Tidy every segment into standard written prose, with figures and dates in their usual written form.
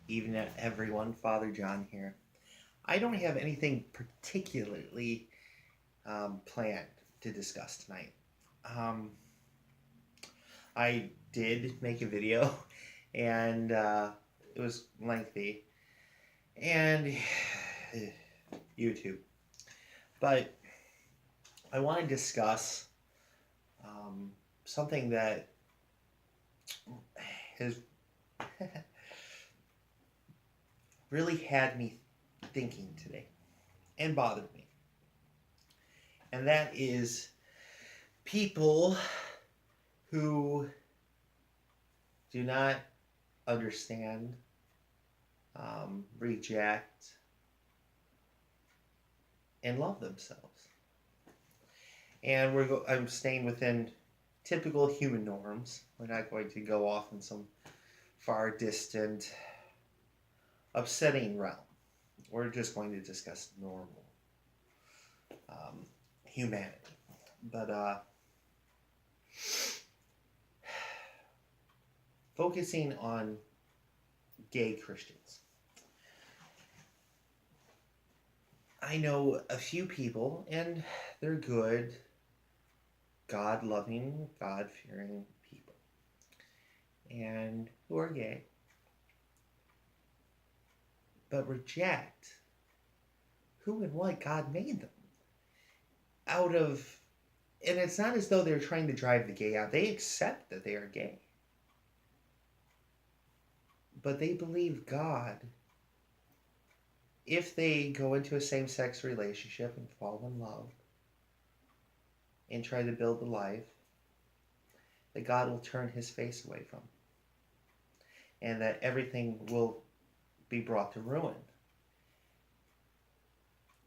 evening, everyone. Father John here. I don't have anything particularly planned to discuss tonight. Um, I did make a video, and it was lengthy, and YouTube. But I want to discuss something that has really had me thinking today and bothered me. And that is people who do not understand, reject, and love themselves. And I'm staying within typical human norms. We're not going to go off in some far distant, upsetting realm. We're just going to discuss normal um, humanity. But focusing on gay Christians. I know a few people, and they're good, God loving, God fearing people, and who are gay, but reject who and what God made them out of. And it's not as though they're trying to drive the gay out, they accept that they are gay, but they believe God, if they go into a same sex relationship and fall in love and try to build a life, that God will turn his face away from, and that everything will be brought to ruin.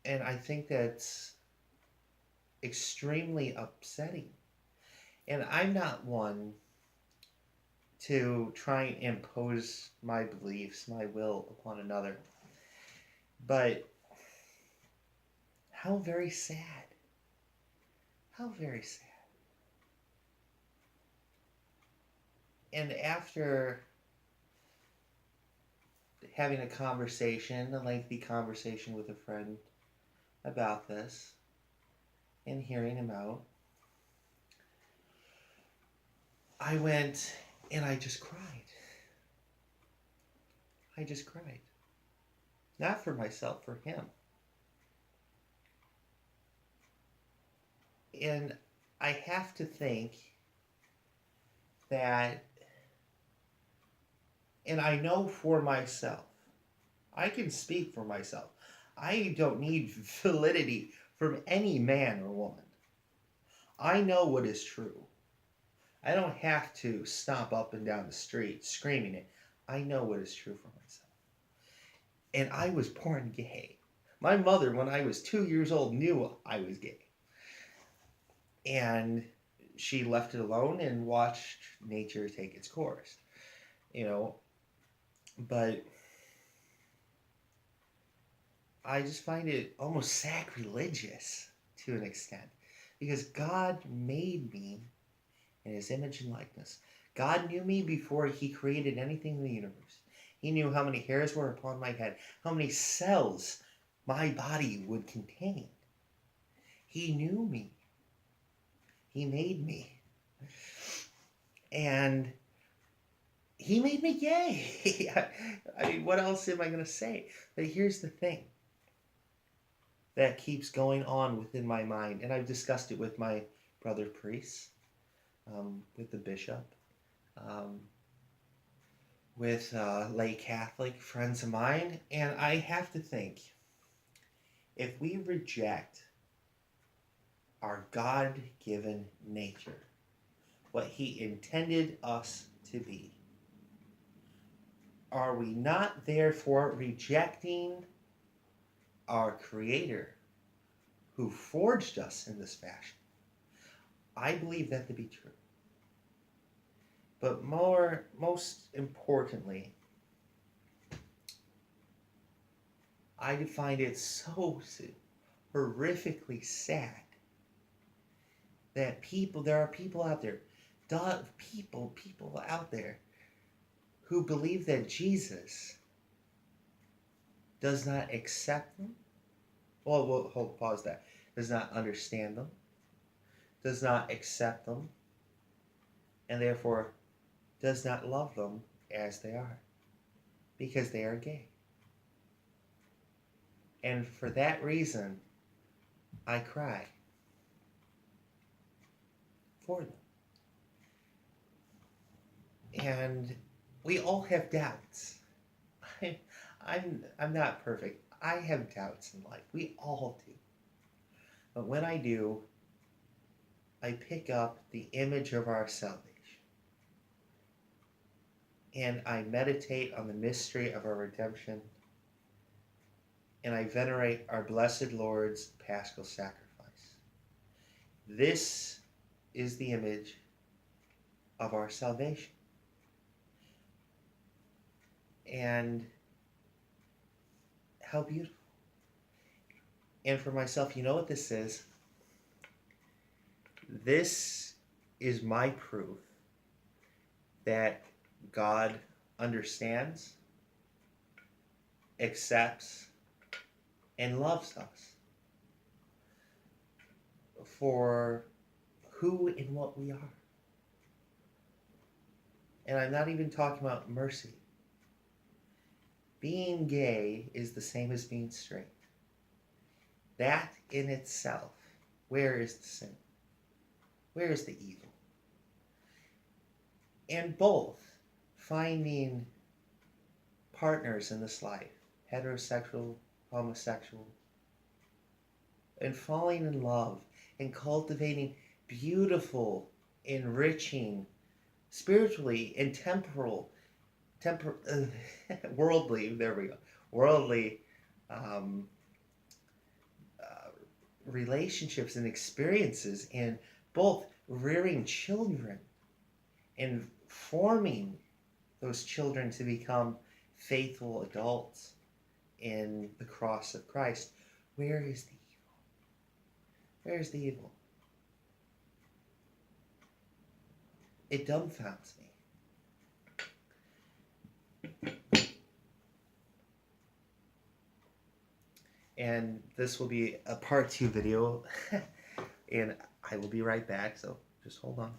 And I think that's extremely upsetting. And I'm not one to try and impose my beliefs, my will upon another. But how very sad. How very sad. And after having a lengthy conversation with a friend about this, and hearing him out, I went and I just cried. I just cried. Not for myself, for him. And I have to think that, and I know for myself, I can speak for myself. I don't need validity from any man or woman. I know what is true. I don't have to stomp up and down the street screaming it. I know what is true for myself. And I was born gay. My mother, when I was 2 years old, knew I was gay. And she left it alone and watched nature take its course. But I just find it almost sacrilegious to an extent, because God made me in his image and likeness. God knew me before he created anything in the universe. He knew how many hairs were upon my head, how many cells my body would contain. He knew me. He made me. And he made me gay. I mean, what else am I going to say? But here's the thing that keeps going on within my mind, and I've discussed it with my brother priests, with the bishop, with lay Catholic friends of mine, and I have to think, if we reject our God-given nature, what he intended us to be, are we not therefore rejecting our Creator who forged us in this fashion? I believe that to be true. But most importantly, I find it so horrifically sad that there are people out there, people out there who believe that Jesus does not accept them. Well, we'll hold, pause that. Does not understand them, does not accept them, and therefore does not love them as they are, because they are gay. And for that reason, I cry for them. And we all have doubts. I, I'm not perfect. I have doubts in life. We all do. But when I do, I pick up the image of our salvation. And I meditate on the mystery of our redemption. And I venerate our blessed Lord's paschal sacrifice. This is the image of our salvation. And how beautiful. And for myself, you know what this is? This is my proof that God understands, accepts, and loves us for who and what we are. And I'm not even talking about mercy. Being gay is the same as being straight. That in itself, where is the sin? Where is the evil? And both finding partners in this life, heterosexual, homosexual, and falling in love and cultivating beautiful, enriching, spiritually and worldly, there we go, worldly relationships and experiences in both rearing children and forming those children to become faithful adults in the cross of Christ. Where is the evil? Where is the evil? It dumbfounds me. And this will be a part 2 video, and I will be right back, so just hold on.